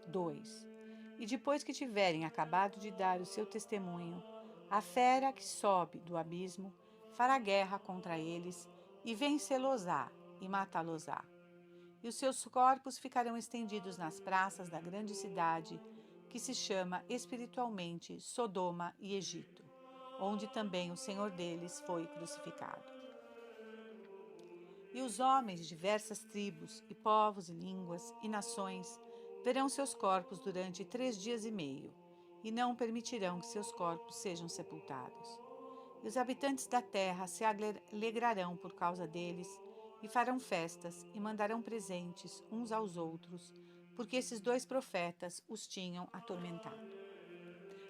2. E depois que tiverem acabado de dar o seu testemunho, a fera que sobe do abismo fará guerra contra eles e vencê-los-á e matá-los-á. E os seus corpos ficarão estendidos nas praças da grande cidade, que se chama espiritualmente Sodoma e Egito, onde também o Senhor deles foi crucificado. E os homens de diversas tribos, e povos, e línguas, e nações verão seus corpos durante 3 dias e meio, e não permitirão que seus corpos sejam sepultados. E os habitantes da terra se alegrarão por causa deles, e farão festas, e mandarão presentes uns aos outros, porque esses 2 profetas os tinham atormentado.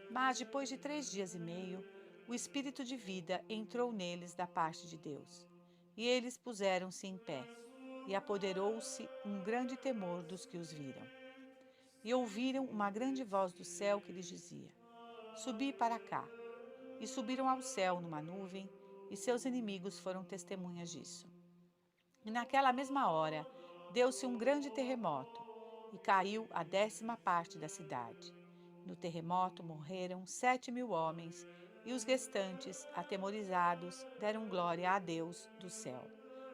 Mas depois de 3 dias e meio, o espírito de vida entrou neles da parte de Deus. E eles puseram-se em pé, e apoderou-se um grande temor dos que os viram. E ouviram uma grande voz do céu que lhes dizia: Subi para cá. E subiram ao céu numa nuvem, e seus inimigos foram testemunhas disso. E naquela mesma hora, deu-se um grande terremoto, e caiu a 10ª parte da cidade. No terremoto morreram 7.000 homens, e os restantes, atemorizados, deram glória a Deus do céu.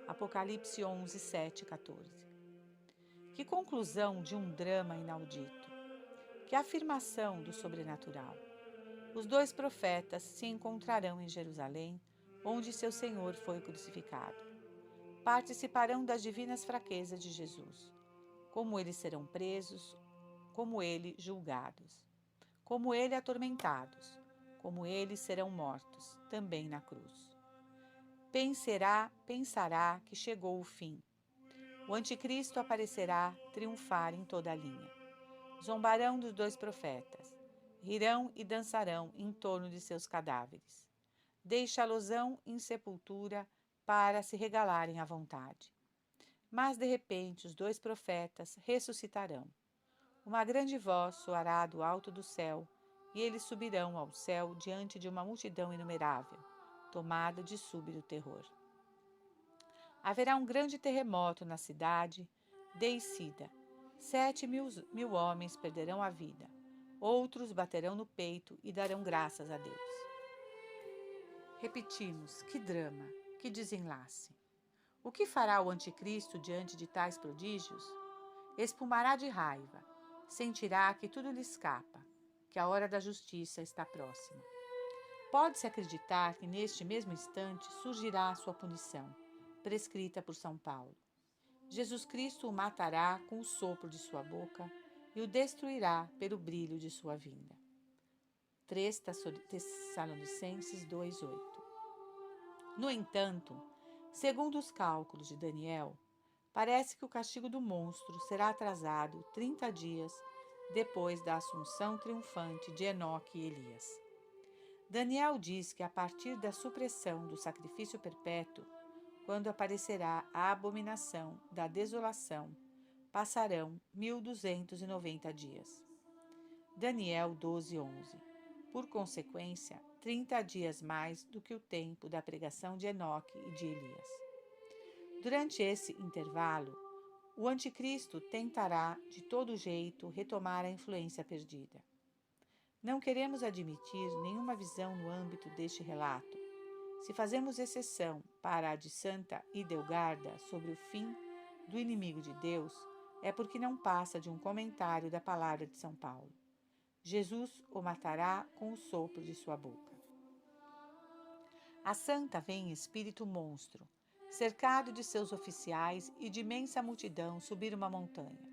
Apocalipse 11, 7 e 14. Que conclusão de um drama inaudito! Que afirmação do sobrenatural! Os 2 profetas se encontrarão em Jerusalém, onde seu Senhor foi crucificado. Participarão das divinas fraquezas de Jesus, como eles serão presos, como ele julgados, como ele atormentados, como eles serão mortos, também na cruz. Pensará que chegou o fim. O anticristo aparecerá triunfar em toda a linha. Zombarão dos 2 profetas, rirão e dançarão em torno de seus cadáveres. Deixá-los-ão em sepultura para se regalarem à vontade. Mas de repente os 2 profetas ressuscitarão. Uma grande voz soará do alto do céu, e eles subirão ao céu diante de uma multidão inumerável, tomada de súbito terror. Haverá um grande terremoto na cidade de Isida. 7.000 homens perderão a vida. Outros baterão no peito e darão graças a Deus. Repetimos, que drama, que desenlace. O que fará o anticristo diante de tais prodígios? Espumará de raiva, sentirá que tudo lhe escapa, que a hora da justiça está próxima. Pode-se acreditar que neste mesmo instante surgirá a sua punição, prescrita por São Paulo. Jesus Cristo o matará com o sopro de sua boca e o destruirá pelo brilho de sua vinda. 3 Tessalonicenses 2:8. No entanto, segundo os cálculos de Daniel, parece que o castigo do monstro será atrasado 30 dias depois da assunção triunfante de Enoque e Elias. Daniel diz que a partir da supressão do sacrifício perpétuo, quando aparecerá a abominação da desolação, passarão 1.290 dias. Daniel 12:11. Por consequência, 30 dias mais do que o tempo da pregação de Enoque e de Elias. Durante esse intervalo, o anticristo tentará, de todo jeito, retomar a influência perdida. Não queremos admitir nenhuma visão no âmbito deste relato. Se fazemos exceção para a de Santa Idelgarda sobre o fim do inimigo de Deus, é porque não passa de um comentário da palavra de São Paulo. Jesus o matará com o sopro de sua boca. A santa vem em espírito monstro, cercado de seus oficiais e de imensa multidão subir uma montanha.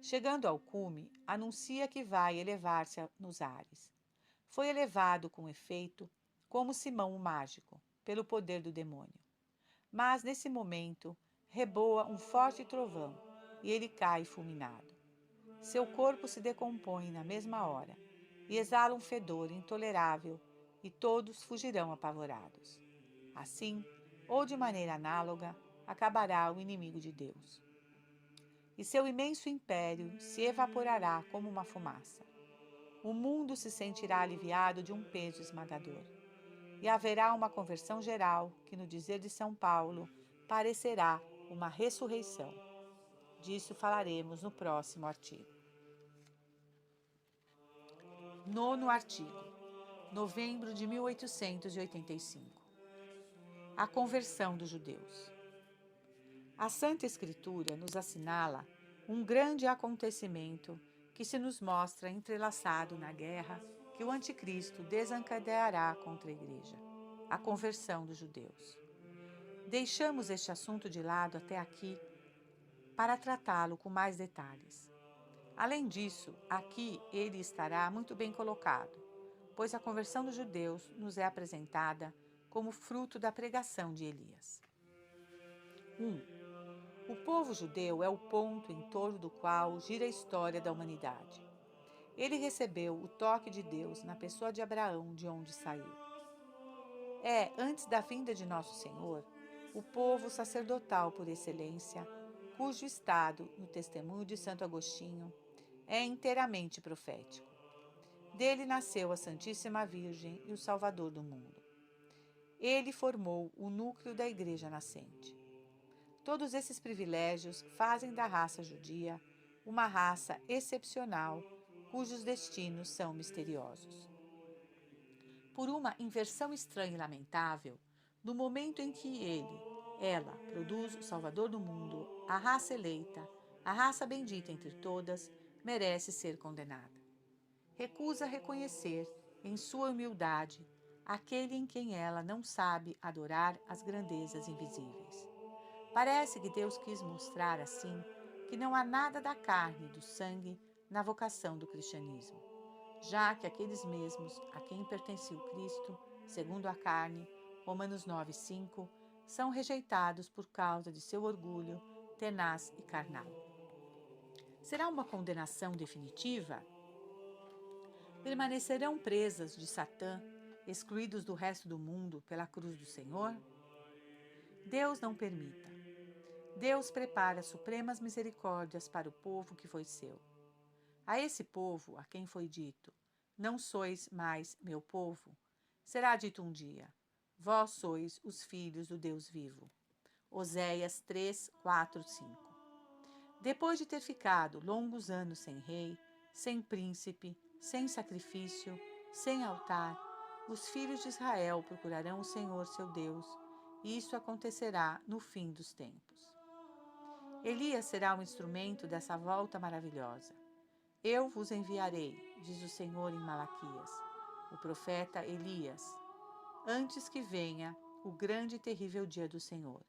Chegando ao cume, anuncia que vai elevar-se nos ares. Foi elevado com efeito, como Simão o mágico, pelo poder do demônio. Mas, nesse momento, reboa um forte trovão e ele cai fulminado. Seu corpo se decompõe na mesma hora e exala um fedor intolerável e todos fugirão apavorados. Assim, ou de maneira análoga, acabará o inimigo de Deus. E seu imenso império se evaporará como uma fumaça. O mundo se sentirá aliviado de um peso esmagador. E haverá uma conversão geral que, no dizer de São Paulo, parecerá uma ressurreição. Disso falaremos no próximo artigo. Nono artigo, novembro de 1885. A conversão dos judeus. A Santa Escritura nos assinala um grande acontecimento que se nos mostra entrelaçado na guerra que o Anticristo desencadeará contra a Igreja, a conversão dos judeus. Deixamos este assunto de lado até aqui para tratá-lo com mais detalhes. Além disso, aqui ele estará muito bem colocado, pois a conversão dos judeus nos é apresentada como fruto da pregação de Elias. 1. O povo judeu é o ponto em torno do qual gira a história da humanidade. Ele recebeu o toque de Deus na pessoa de Abraão, de onde saiu. É, antes da vinda de Nosso Senhor, o povo sacerdotal por excelência, cujo estado, no testemunho de Santo Agostinho, é inteiramente profético. Dele nasceu a Santíssima Virgem e o Salvador do mundo. Ele formou o núcleo da Igreja nascente. Todos esses privilégios fazem da raça judia uma raça excepcional, cujos destinos são misteriosos. Por uma inversão estranha e lamentável, no momento em que ela, produz o Salvador do mundo, a raça eleita, a raça bendita entre todas, merece ser condenada. Recusa reconhecer, em sua humildade, aquele em quem ela não sabe adorar as grandezas invisíveis. Parece que Deus quis mostrar, assim, que não há nada da carne e do sangue na vocação do cristianismo, já que aqueles mesmos a quem pertencia o Cristo, segundo a carne, Romanos 9:5, são rejeitados por causa de seu orgulho tenaz e carnal. Será uma condenação definitiva? Permanecerão presas de Satã, excluídos do resto do mundo pela cruz do Senhor? Deus não permita. Deus prepara supremas misericórdias para o povo que foi seu. A esse povo, a quem foi dito, não sois mais meu povo, será dito um dia, vós sois os filhos do Deus vivo. Oséias 3, 4, 5. Depois de ter ficado longos anos sem rei, sem príncipe, sem sacrifício, sem altar, os filhos de Israel procurarão o Senhor seu Deus, e isso acontecerá no fim dos tempos. Elias será um instrumento dessa volta maravilhosa. Eu vos enviarei, diz o Senhor em Malaquias, o profeta Elias, antes que venha o grande e terrível dia do Senhor.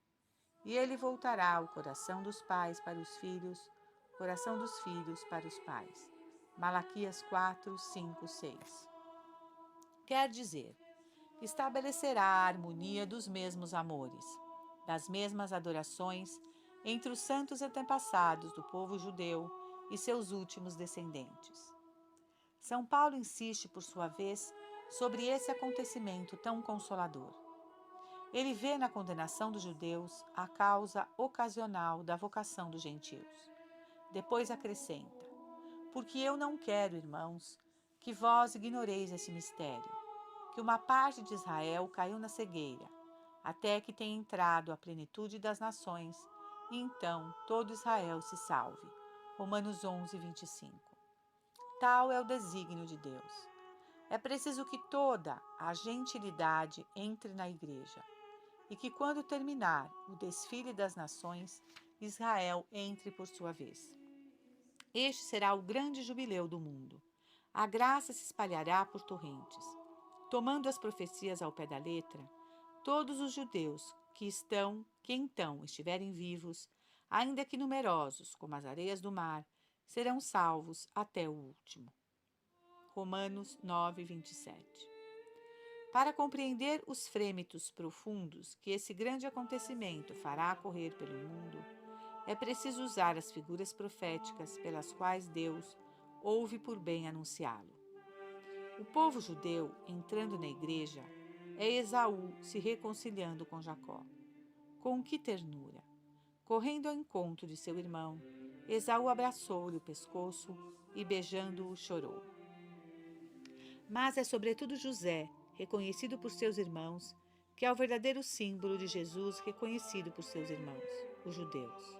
E ele voltará o coração dos pais para os filhos, o coração dos filhos para os pais. Malaquias 4, 5, 6. Quer dizer, estabelecerá a harmonia dos mesmos amores, das mesmas adorações entre os santos antepassados do povo judeu e seus últimos descendentes. São Paulo insiste, por sua vez, sobre esse acontecimento tão consolador. Ele vê na condenação dos judeus a causa ocasional da vocação dos gentios. Depois acrescenta: porque eu não quero, irmãos, que vós ignoreis esse mistério, que uma parte de Israel caiu na cegueira, até que tenha entrado a plenitude das nações, e então todo Israel se salve. Romanos 11, 25. Tal é o desígnio de Deus. É preciso que toda a gentilidade entre na igreja, e que quando terminar o desfile das nações, Israel entre por sua vez. Este será o grande jubileu do mundo. A graça se espalhará por torrentes. Tomando as profecias ao pé da letra, todos os judeus que então estiverem vivos, ainda que numerosos como as areias do mar, serão salvos até o último. Romanos 9, 27. Para compreender os frêmitos profundos que esse grande acontecimento fará correr pelo mundo, é preciso usar as figuras proféticas pelas quais Deus houve por bem anunciá-lo. O povo judeu, entrando na igreja, é Esaú se reconciliando com Jacó. Com que ternura! Correndo ao encontro de seu irmão, Esaú abraçou-lhe o pescoço e, beijando-o, chorou. Mas é sobretudo José, reconhecido por seus irmãos, que é o verdadeiro símbolo de Jesus reconhecido por seus irmãos, os judeus.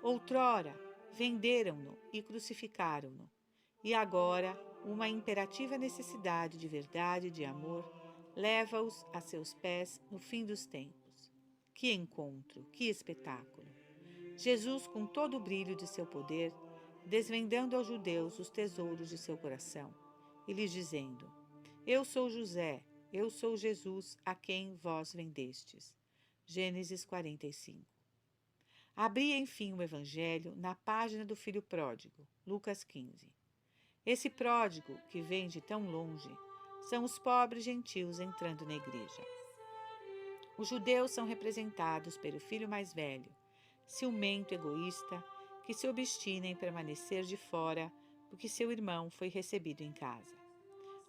Outrora, venderam-no e crucificaram-no, e agora uma imperativa necessidade de verdade e de amor leva-os a seus pés no fim dos tempos. Que encontro, que espetáculo! Jesus, com todo o brilho de seu poder, desvendando aos judeus os tesouros de seu coração, e lhes dizendo: Eu sou José, eu sou Jesus, a quem vós vendestes. Gênesis 45. Abri, enfim, o Evangelho na página do filho pródigo, Lucas 15. Esse pródigo, que vem de tão longe, são os pobres gentios entrando na igreja. Os judeus são representados pelo filho mais velho, ciumento, egoísta, que se obstina em permanecer de fora porque seu irmão foi recebido em casa.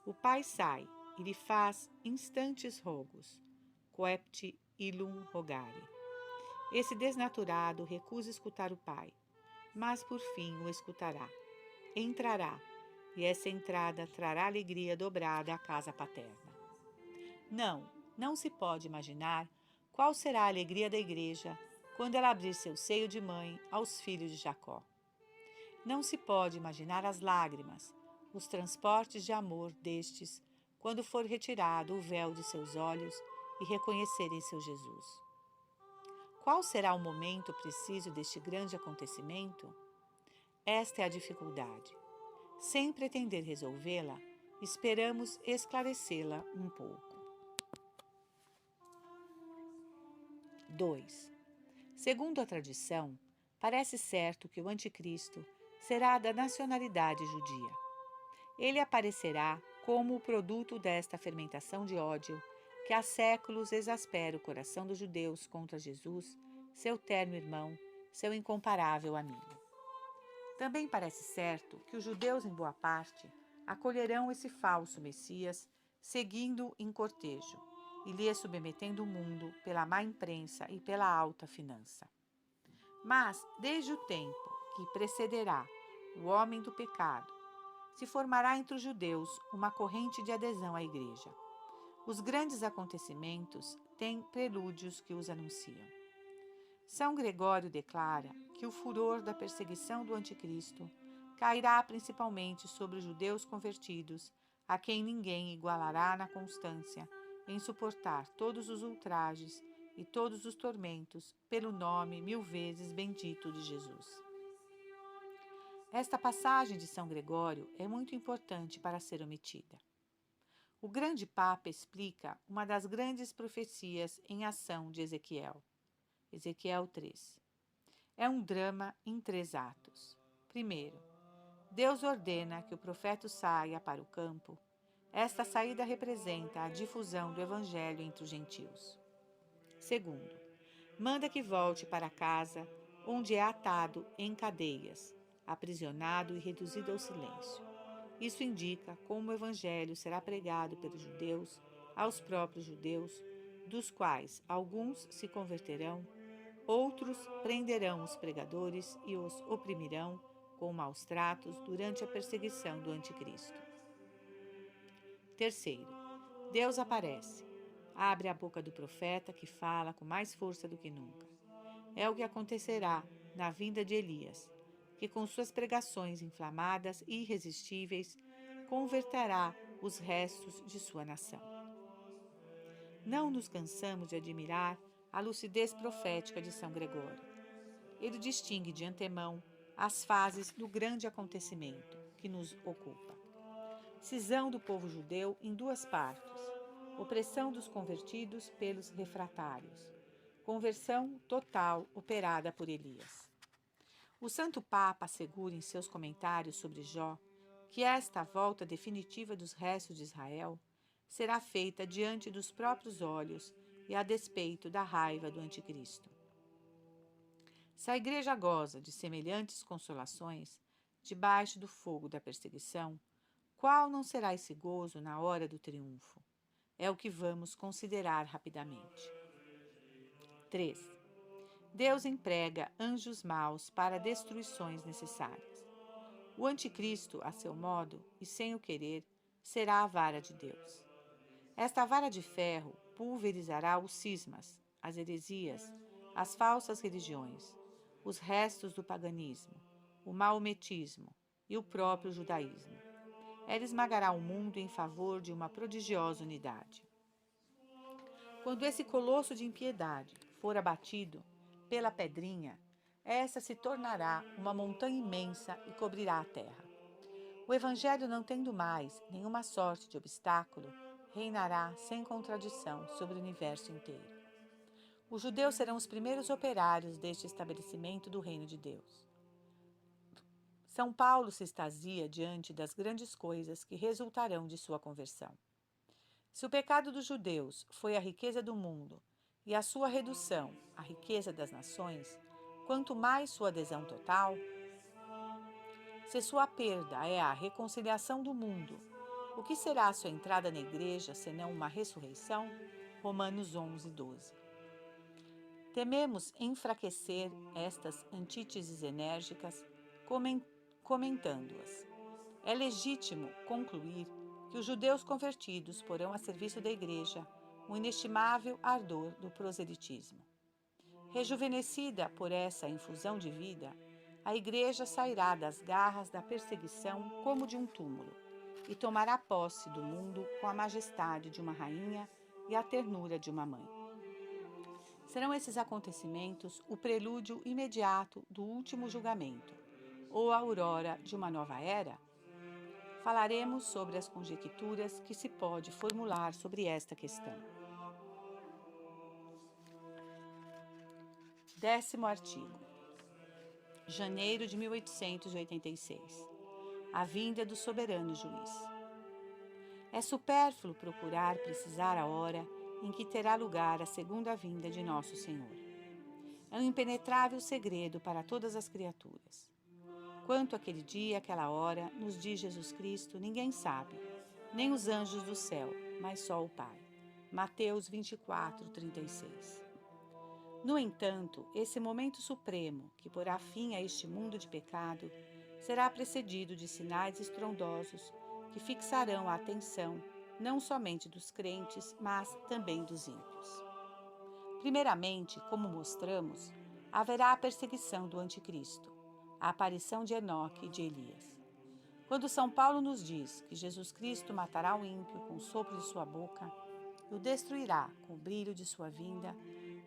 O pai sai e lhe faz instantes rogos, coepti illum rogare. Esse desnaturado recusa escutar o pai, mas por fim o escutará. Entrará, e essa entrada trará alegria dobrada à casa paterna. Não se pode imaginar qual será a alegria da igreja quando ela abrir seu seio de mãe aos filhos de Jacó. Não se pode imaginar as lágrimas, os transportes de amor destes quando for retirado o véu de seus olhos e reconhecerem seu Jesus. Qual será o momento preciso deste grande acontecimento? Esta é a dificuldade. Sem pretender resolvê-la, esperamos esclarecê-la um pouco. 2. Segundo a tradição, parece certo que o anticristo será da nacionalidade judia. Ele aparecerá como o produto desta fermentação de ódio que há séculos exaspera o coração dos judeus contra Jesus, seu terno irmão, seu incomparável amigo. Também parece certo que os judeus, em boa parte, acolherão esse falso Messias, seguindo em cortejo e lhe submetendo o mundo pela má imprensa e pela alta finança. Mas, desde o tempo que precederá o homem do pecado, se formará entre os judeus uma corrente de adesão à igreja. Os grandes acontecimentos têm prelúdios que os anunciam. São Gregório declara que o furor da perseguição do anticristo cairá principalmente sobre os judeus convertidos, a quem ninguém igualará na constância em suportar todos os ultrajes e todos os tormentos pelo nome 1000 vezes bendito de Jesus. Esta passagem de São Gregório é muito importante para ser omitida. O grande Papa explica uma das grandes profecias em ação de Ezequiel. Ezequiel 3. É um drama em 3 atos. Primeiro, Deus ordena que o profeta saia para o campo. Esta saída representa a difusão do evangelho entre os gentios. Segundo, manda que volte para casa, onde é atado em cadeias, aprisionado e reduzido ao silêncio. Isso indica como o evangelho será pregado pelos judeus aos próprios judeus, dos quais alguns se converterão, outros prenderão os pregadores e os oprimirão com maus tratos durante a perseguição do anticristo. Terceiro, Deus aparece, abre a boca do profeta que fala com mais força do que nunca. É o que acontecerá na vinda de Elias, que com suas pregações inflamadas e irresistíveis converterá os restos de sua nação. Não nos cansamos de admirar a lucidez profética de São Gregório. Ele distingue de antemão as fases do grande acontecimento que nos ocupa. Cisão do povo judeu em 2 partes, opressão dos convertidos pelos refratários, conversão total operada por Elias. O Santo Papa assegura em seus comentários sobre Jó que esta volta definitiva dos restos de Israel será feita diante dos próprios olhos e a despeito da raiva do anticristo. Se a Igreja goza de semelhantes consolações, debaixo do fogo da perseguição, qual não será esse gozo na hora do triunfo? É o que vamos considerar rapidamente. 3. Deus emprega anjos maus para destruições necessárias. O anticristo, a seu modo e sem o querer, será a vara de Deus. Esta vara de ferro pulverizará os cismas, as heresias, as falsas religiões, os restos do paganismo, o maometismo e o próprio judaísmo. ela esmagará o mundo em favor de uma prodigiosa unidade. Quando esse colosso de impiedade for abatido pela pedrinha, essa se tornará uma montanha imensa e cobrirá a terra. O Evangelho, não tendo mais nenhuma sorte de obstáculo, reinará sem contradição sobre o universo inteiro. Os judeus serão os primeiros operários deste estabelecimento do reino de Deus. São Paulo se extasia diante das grandes coisas que resultarão de sua conversão. Se o pecado dos judeus foi a riqueza do mundo e a sua redução à riqueza das nações, quanto mais sua adesão total, se sua perda é a reconciliação do mundo, o que será sua entrada na igreja senão uma ressurreição? Romanos 11, 12. Tememos enfraquecer estas antíteses enérgicas, comentando-as. É legítimo concluir que os judeus convertidos porão a serviço da igreja o inestimável ardor do proselitismo. Rejuvenescida por essa infusão de vida, a igreja sairá das garras da perseguição como de um túmulo e tomará posse do mundo com a majestade de uma rainha e a ternura de uma mãe. Serão esses acontecimentos o prelúdio imediato do último julgamento, ou a aurora de uma nova era? Falaremos sobre as conjecturas que se pode formular sobre esta questão. 10º artigo. Janeiro de 1886. A vinda do soberano juiz. É supérfluo procurar precisar a hora em que terá lugar a segunda vinda de nosso Senhor. É um impenetrável segredo para todas as criaturas. Quanto àquele dia e àquela hora, nos diz Jesus Cristo, ninguém sabe, nem os anjos do céu, mas só o Pai. Mateus 24, 36. No entanto, esse momento supremo, que porá fim a este mundo de pecado, será precedido de sinais estrondosos que fixarão a atenção não somente dos crentes, mas também dos ímpios. Primeiramente, como mostramos, haverá a perseguição do anticristo, a aparição de Enoque e de Elias. Quando São Paulo nos diz que Jesus Cristo matará o ímpio com o sopro de sua boca e o destruirá com o brilho de sua vinda,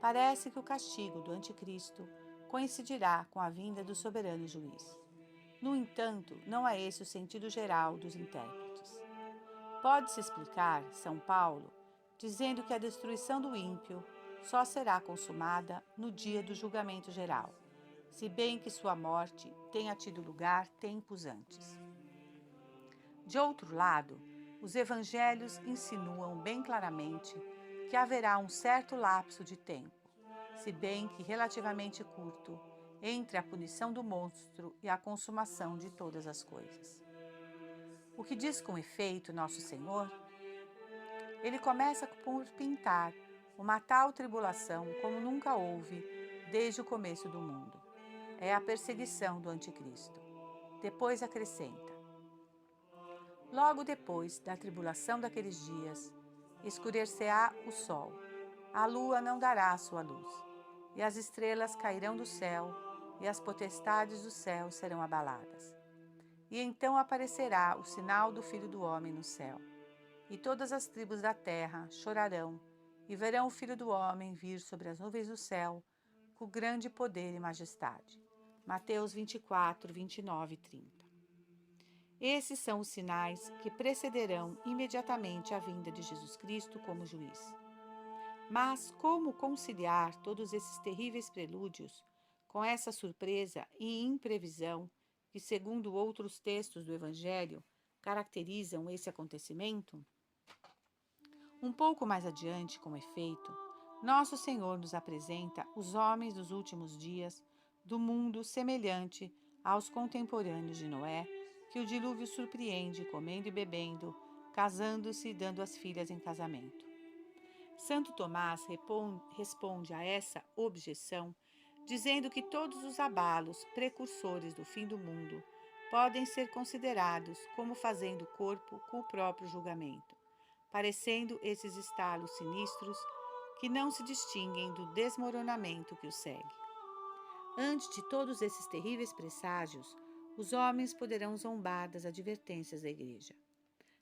parece que o castigo do anticristo coincidirá com a vinda do soberano juiz. No entanto, não é esse o sentido geral dos intérpretes. Pode-se explicar São Paulo dizendo que a destruição do ímpio só será consumada no dia do julgamento geral, se bem que sua morte tenha tido lugar tempos antes. De outro lado, os evangelhos insinuam bem claramente que haverá um certo lapso de tempo, se bem que relativamente curto, entre a punição do monstro e a consumação de todas as coisas. O que diz com efeito Nosso Senhor? Ele começa por pintar uma tal tribulação como nunca houve desde o começo do mundo. É a perseguição do anticristo. Depois acrescenta: logo depois da tribulação daqueles dias, escurecerá o sol, a lua não dará a sua luz, e as estrelas cairão do céu, e as potestades do céu serão abaladas. E então aparecerá o sinal do Filho do Homem no céu, e todas as tribos da terra chorarão, e verão o Filho do Homem vir sobre as nuvens do céu, com grande poder e majestade. Mateus 24, 29 e 30. Esses são os sinais que precederão imediatamente a vinda de Jesus Cristo como juiz. Mas como conciliar todos esses terríveis prelúdios com essa surpresa e imprevisão que, segundo outros textos do Evangelho, caracterizam esse acontecimento? Um pouco mais adiante, com efeito, Nosso Senhor nos apresenta os homens dos últimos dias do mundo semelhante aos contemporâneos de Noé, que o dilúvio surpreende comendo e bebendo, casando-se e dando as filhas em casamento. Santo Tomás responde a essa objeção dizendo que todos os abalos precursores do fim do mundo podem ser considerados como fazendo corpo com o próprio julgamento, parecendo esses estalos sinistros que não se distinguem do desmoronamento que o segue. Antes de todos esses terríveis presságios, os homens poderão zombar das advertências da Igreja.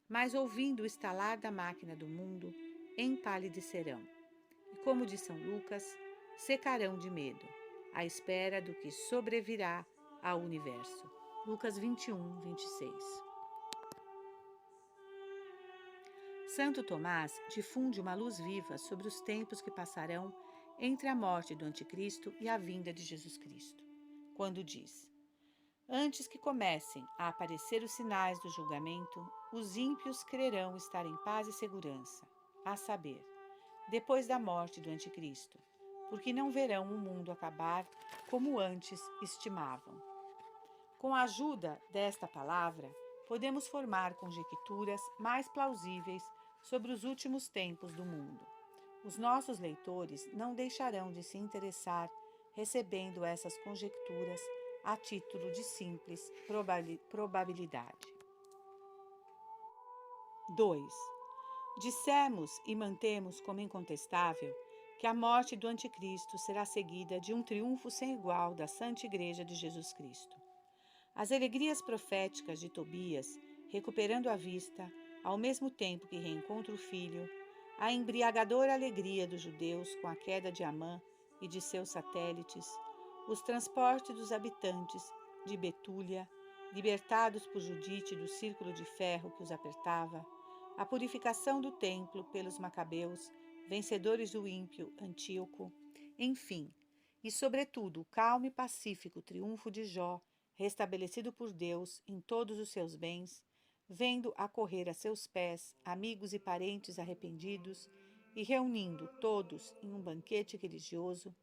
mas ouvindo o estalar da máquina do mundo, empalidecerão. E como diz São Lucas, secarão de medo, à espera do que sobrevirá ao universo. Lucas 21, 26. Santo Tomás difunde uma luz viva sobre os tempos que passarão entre a morte do Anticristo e a vinda de Jesus Cristo, quando diz: antes que comecem a aparecer os sinais do julgamento, os ímpios crerão estar em paz e segurança, a saber, depois da morte do Anticristo, porque não verão o mundo acabar como antes estimavam. Com a ajuda desta palavra, podemos formar conjecturas mais plausíveis sobre os últimos tempos do mundo. Os nossos leitores não deixarão de se interessar recebendo essas conjecturas a título de simples probabilidade. 2. Dissemos e mantemos como incontestável que a morte do Anticristo será seguida de um triunfo sem igual da Santa Igreja de Jesus Cristo. As alegrias proféticas de Tobias, recuperando a vista, ao mesmo tempo que reencontra o filho, a embriagadora alegria dos judeus com a queda de Amã e de seus satélites, os transportes dos habitantes de Betúlia, libertados por Judite do círculo de ferro que os apertava, a purificação do templo pelos macabeus, vencedores do ímpio Antíoco, enfim, e sobretudo o calmo e pacífico triunfo de Jó, restabelecido por Deus em todos os seus bens, vendo acorrer a seus pés amigos e parentes arrependidos e reunindo todos em um banquete religioso,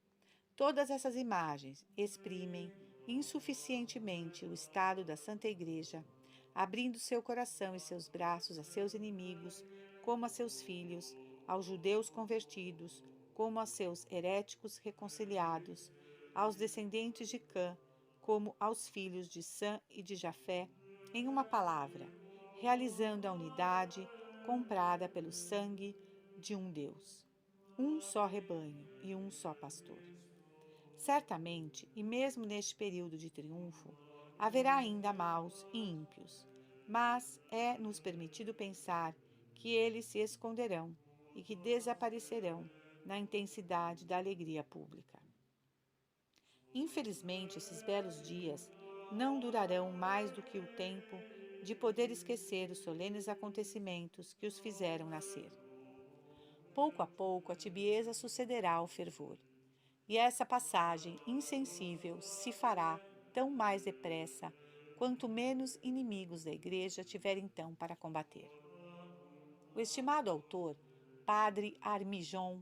todas essas imagens exprimem insuficientemente o estado da Santa Igreja, abrindo seu coração e seus braços a seus inimigos, como a seus filhos, aos judeus convertidos, como a seus heréticos reconciliados, aos descendentes de Cã, como aos filhos de Sam e de Jafé, em uma palavra, realizando a unidade comprada pelo sangue de um Deus, um só rebanho e um só pastor. Certamente, e mesmo neste período de triunfo, haverá ainda maus e ímpios, mas é-nos permitido pensar que eles se esconderão e que desaparecerão na intensidade da alegria pública. Infelizmente, esses belos dias não durarão mais do que o tempo de poder esquecer os solenes acontecimentos que os fizeram nascer. Pouco a pouco a tibieza sucederá ao fervor, e essa passagem insensível se fará tão mais depressa quanto menos inimigos da Igreja tiver então para combater. O estimado autor, Padre Armijon,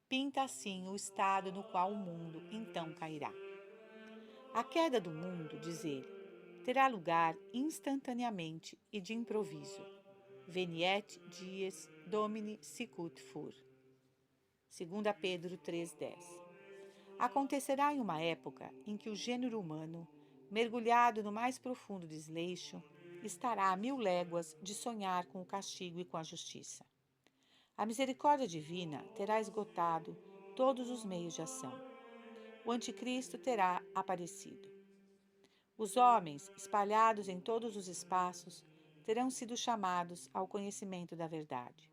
pinta assim o estado no qual o mundo então cairá. A queda do mundo, diz ele, terá lugar instantaneamente e de improviso. Veniet dies Domini sicut fur. 2 Pedro 3,10. Acontecerá em uma época em que o gênero humano, mergulhado no mais profundo desleixo, estará a 1000 léguas de sonhar com o castigo e com a justiça. A misericórdia divina terá esgotado todos os meios de ação. O anticristo terá aparecido. Os homens, espalhados em todos os espaços, terão sido chamados ao conhecimento da verdade.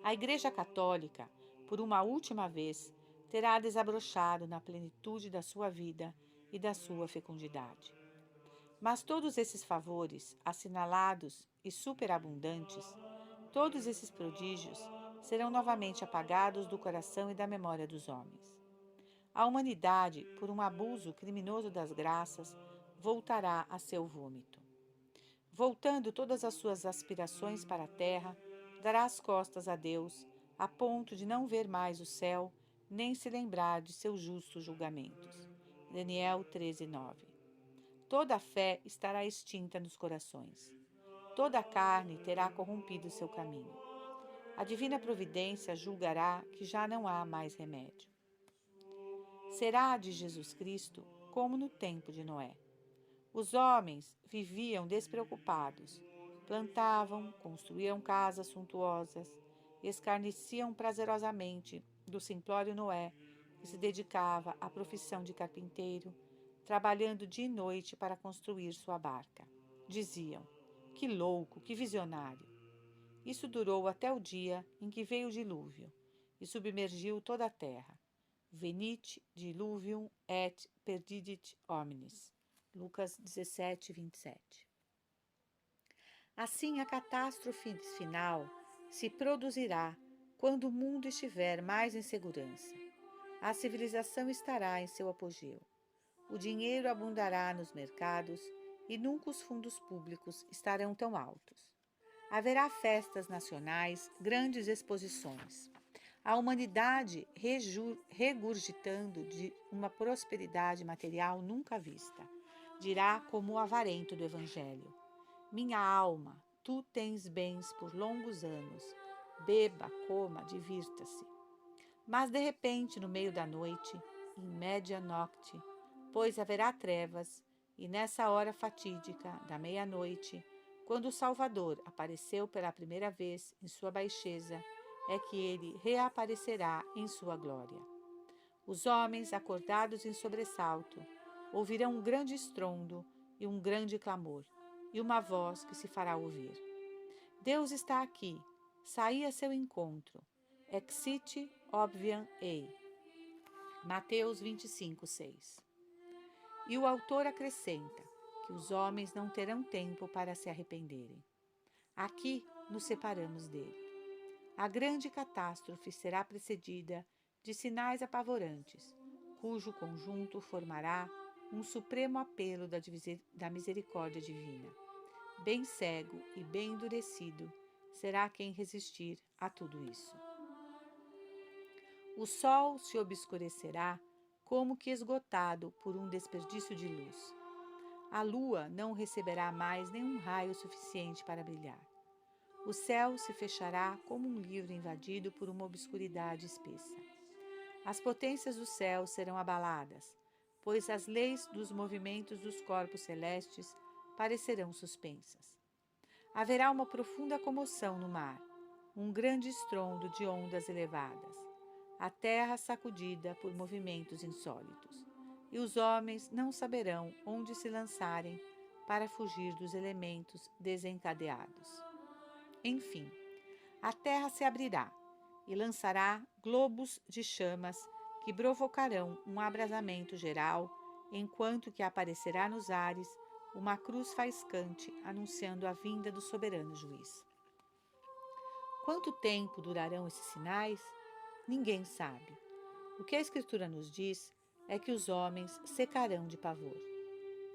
A Igreja Católica, por uma última vez, terá desabrochado na plenitude da sua vida e da sua fecundidade. Mas todos esses favores, assinalados e superabundantes, todos esses prodígios, serão novamente apagados do coração e da memória dos homens. A humanidade, por um abuso criminoso das graças, voltará a seu vômito. Voltando todas as suas aspirações para a terra, dará as costas a Deus, a ponto de não ver mais o céu, nem se lembrar de seus justos julgamentos. Daniel 13:9. Toda a fé estará extinta nos corações. Toda a carne terá corrompido seu caminho. A divina providência julgará que já não há mais remédio. Será de Jesus Cristo como no tempo de Noé. Os homens viviam despreocupados, plantavam, construíam casas suntuosas, escarneciam prazerosamente do simplório Noé, que se dedicava à profissão de carpinteiro, trabalhando dia e noite para construir sua barca. Diziam: Que louco, que visionário! Isso durou até o dia em que veio o dilúvio e submergiu toda a terra. Venit diluvium et perdidit homines. Lucas 17, 27. Assim, a catástrofe final se produzirá quando o mundo estiver mais em segurança. A civilização estará em seu apogeu. O dinheiro abundará nos mercados e nunca os fundos públicos estarão tão altos. Haverá festas nacionais, grandes exposições. A humanidade regurgitando de uma prosperidade material nunca vista. Dirá como o avarento do Evangelho: minha alma, tu tens bens por longos anos. Beba, coma, divirta-se. Mas de repente, no meio da noite, in media nocte, pois haverá trevas, e nessa hora fatídica da meia-noite, quando o Salvador apareceu pela primeira vez em sua baixeza, é que ele reaparecerá em sua glória. Os homens, acordados em sobressalto, ouvirão um grande estrondo e um grande clamor, e uma voz que se fará ouvir. Deus está aqui, saí a seu encontro. Exite obviam ei. Mateus 25, 6. E o autor acrescenta que os homens não terão tempo para se arrependerem. Aqui nos separamos dele. A grande catástrofe será precedida de sinais apavorantes, cujo conjunto formará um supremo apelo da misericórdia divina. Bem cego e bem endurecido será quem resistir a tudo isso. O sol se obscurecerá como que esgotado por um desperdício de luz. A lua não receberá mais nenhum raio suficiente para brilhar. O céu se fechará como um livro invadido por uma obscuridade espessa. As potências do céu serão abaladas, pois as leis dos movimentos dos corpos celestes parecerão suspensas. Haverá uma profunda comoção no mar, um grande estrondo de ondas elevadas, a terra sacudida por movimentos insólitos, e os homens não saberão onde se lançarem para fugir dos elementos desencadeados. Enfim, a terra se abrirá e lançará globos de chamas que provocarão um abrasamento geral, enquanto que aparecerá nos ares uma cruz faiscante anunciando a vinda do soberano juiz. Quanto tempo durarão esses sinais? Ninguém sabe. O que a Escritura nos diz é que os homens secarão de pavor.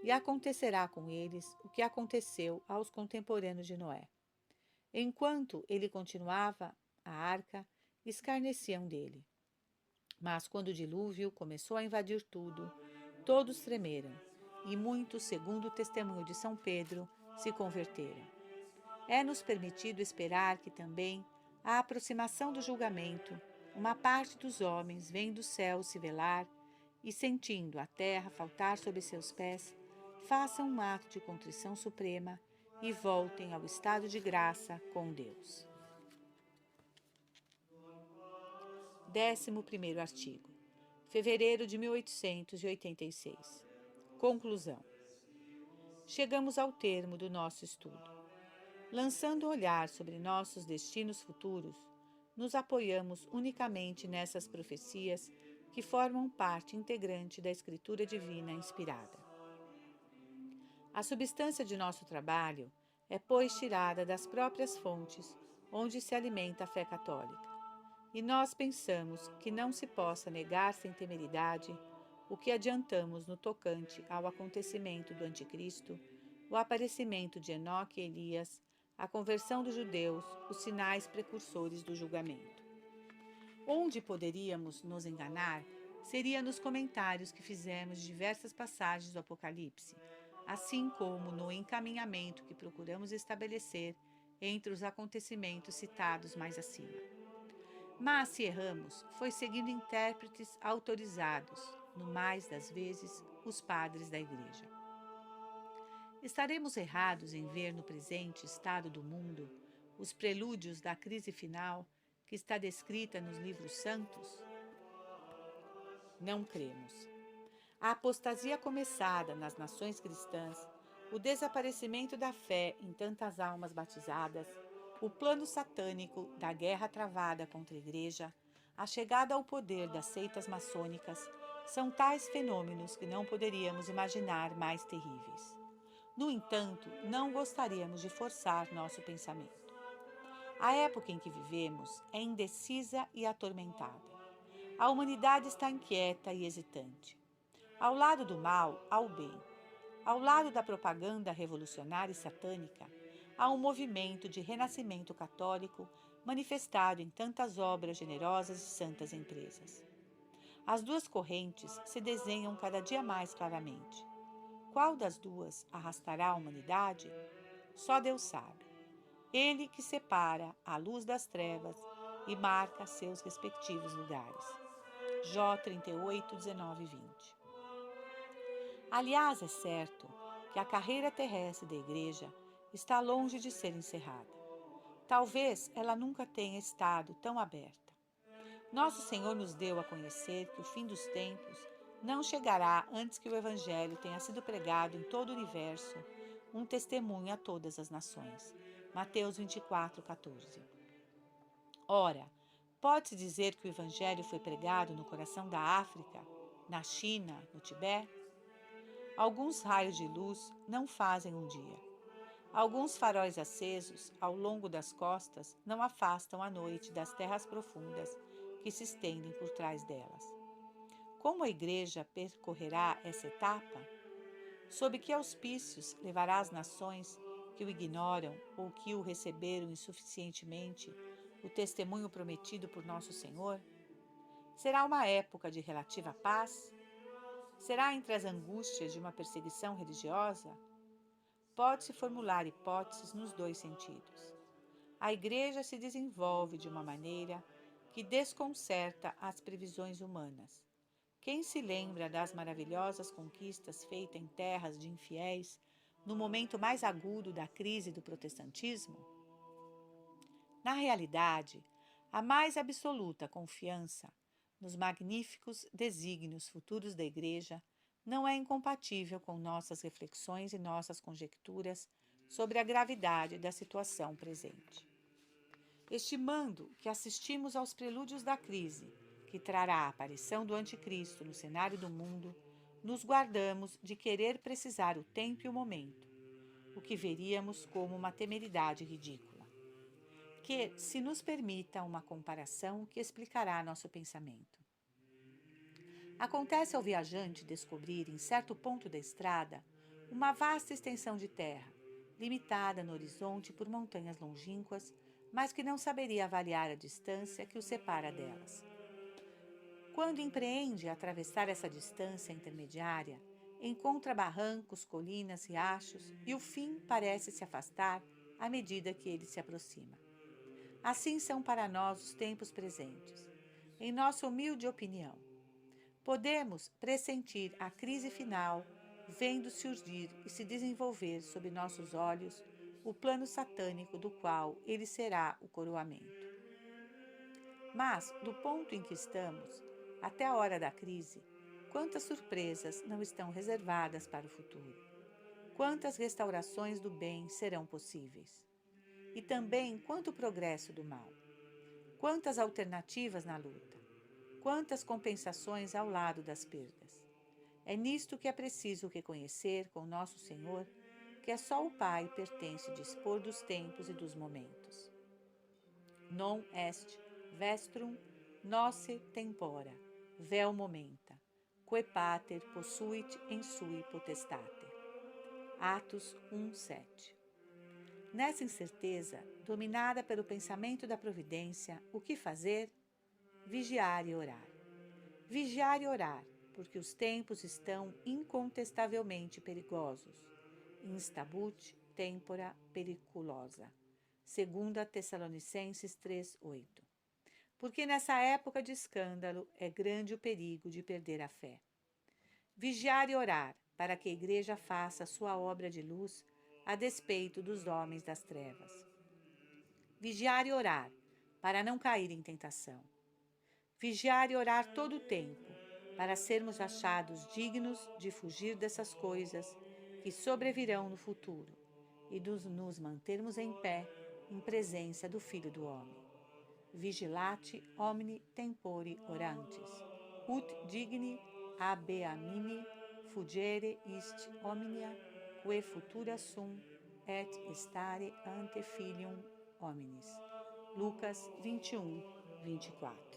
E acontecerá com eles o que aconteceu aos contemporâneos de Noé. Enquanto ele continuava a arca, escarneciam dele. Mas quando o dilúvio começou a invadir tudo, todos tremeram, e muitos, segundo o testemunho de São Pedro, se converteram. É-nos permitido esperar que também, à aproximação do julgamento, uma parte dos homens vem do céu se velar e, sentindo a terra faltar sob seus pés, façam um ato de contrição suprema e voltem ao estado de graça com Deus. 11º artigo. Fevereiro de 1886. Conclusão. Chegamos ao termo do nosso estudo. Lançando o olhar sobre nossos destinos futuros, nos apoiamos unicamente nessas profecias que formam parte integrante da Escritura Divina inspirada. A substância de nosso trabalho é, pois, tirada das próprias fontes onde se alimenta a fé católica, e nós pensamos que não se possa negar sem temeridade o que adiantamos no tocante ao acontecimento do Anticristo, o aparecimento de Enoque e Elias, a conversão dos judeus, os sinais precursores do julgamento. Onde poderíamos nos enganar seria nos comentários que fizemos de diversas passagens do Apocalipse, assim como no encaminhamento que procuramos estabelecer entre os acontecimentos citados mais acima. Mas, se erramos, foi seguindo intérpretes autorizados, no mais das vezes, os padres da Igreja. Estaremos errados em ver no presente estado do mundo os prelúdios da crise final que está descrita nos livros santos? Não cremos. A apostasia começada nas nações cristãs o desaparecimento da fé em tantas almas batizadas, o plano satânico da guerra travada contra a Igreja, a chegada ao poder das seitas maçônicas, são tais fenômenos que não poderíamos imaginar mais terríveis. No entanto, não gostaríamos de forçar nosso pensamento. A época em que vivemos é indecisa e atormentada. A humanidade está inquieta e hesitante. Ao lado do mal, há o bem. Ao lado da propaganda revolucionária e satânica, há um movimento de renascimento católico manifestado em tantas obras generosas e santas empresas. As duas correntes se desenham cada dia mais claramente. Qual das duas arrastará a humanidade? Só Deus sabe. Ele que separa a luz das trevas e marca seus respectivos lugares. Jó 38, 19 e 20. Aliás, é certo que a carreira terrestre da Igreja está longe de ser encerrada. Talvez ela nunca tenha estado tão aberta. Nosso Senhor nos deu a conhecer que o fim dos tempos não chegará antes que o Evangelho tenha sido pregado em todo o universo, um testemunho a todas as nações. Mateus 24, 14. Ora, pode-se dizer que o Evangelho foi pregado no coração da África, na China, no Tibete? Alguns raios de luz não fazem um dia. Alguns faróis acesos ao longo das costas não afastam a noite das terras profundas que se estendem por trás delas. Como a Igreja percorrerá essa etapa? Sob que auspícios levará as nações que o ignoram ou que o receberam insuficientemente o testemunho prometido por Nosso Senhor? Será uma época de relativa paz? Será entre as angústias de uma perseguição religiosa? Pode-se formular hipóteses nos dois sentidos. A Igreja se desenvolve de uma maneira que desconcerta as previsões humanas. Quem se lembra das maravilhosas conquistas feitas em terras de infiéis no momento mais agudo da crise do protestantismo? Na realidade, a mais absoluta confiança nos magníficos desígnios futuros da Igreja não é incompatível com nossas reflexões e nossas conjecturas sobre a gravidade da situação presente. Estimando que assistimos aos prelúdios da crise, que trará a aparição do Anticristo no cenário do mundo, nos guardamos de querer precisar o tempo e o momento, o que veríamos como uma temeridade ridícula. Que se nos permita uma comparação que explicará nosso pensamento. Acontece ao viajante descobrir, em certo ponto da estrada, uma vasta extensão de terra, limitada no horizonte por montanhas longínquas, mas que não saberia avaliar a distância que o separa delas. Quando empreende atravessar essa distância intermediária, encontra barrancos, colinas, riachos e o fim parece se afastar à medida que ele se aproxima. Assim são para nós os tempos presentes. Em nossa humilde opinião, podemos pressentir a crise final, vendo surgir e se desenvolver sob nossos olhos o plano satânico do qual ele será o coroamento. Mas, do ponto em que estamos, até a hora da crise, quantas surpresas não estão reservadas para o futuro? Quantas restaurações do bem serão possíveis? E também quanto progresso do mal? Quantas alternativas na luta? Quantas compensações ao lado das perdas? É nisto que é preciso reconhecer com nosso Senhor que é só o Pai pertence dispor dos tempos e dos momentos. Non est vestrum nosse tempora, vel momenta, quae pater possuit in sui potestate. Atos 1:7. Nessa incerteza, dominada pelo pensamento da providência, o que fazer? Vigiar e orar. Vigiar e orar, porque os tempos estão incontestavelmente perigosos. Instabut tempora periculosa. 2 Tessalonicenses 3:8. Porque nessa época de escândalo é grande o perigo de perder a fé. Vigiar e orar, para que a Igreja faça sua obra de luz a despeito dos homens das trevas. Vigiar e orar, para não cair em tentação. Vigiar e orar todo o tempo, para sermos achados dignos de fugir dessas coisas que sobrevirão no futuro, e de nos mantermos em pé em presença do Filho do Homem. Vigilate omni tempore orantes, ut digni habeamini fugere ist omnia, que futura sum, et stare ante filium hominis. Lucas 21, 24.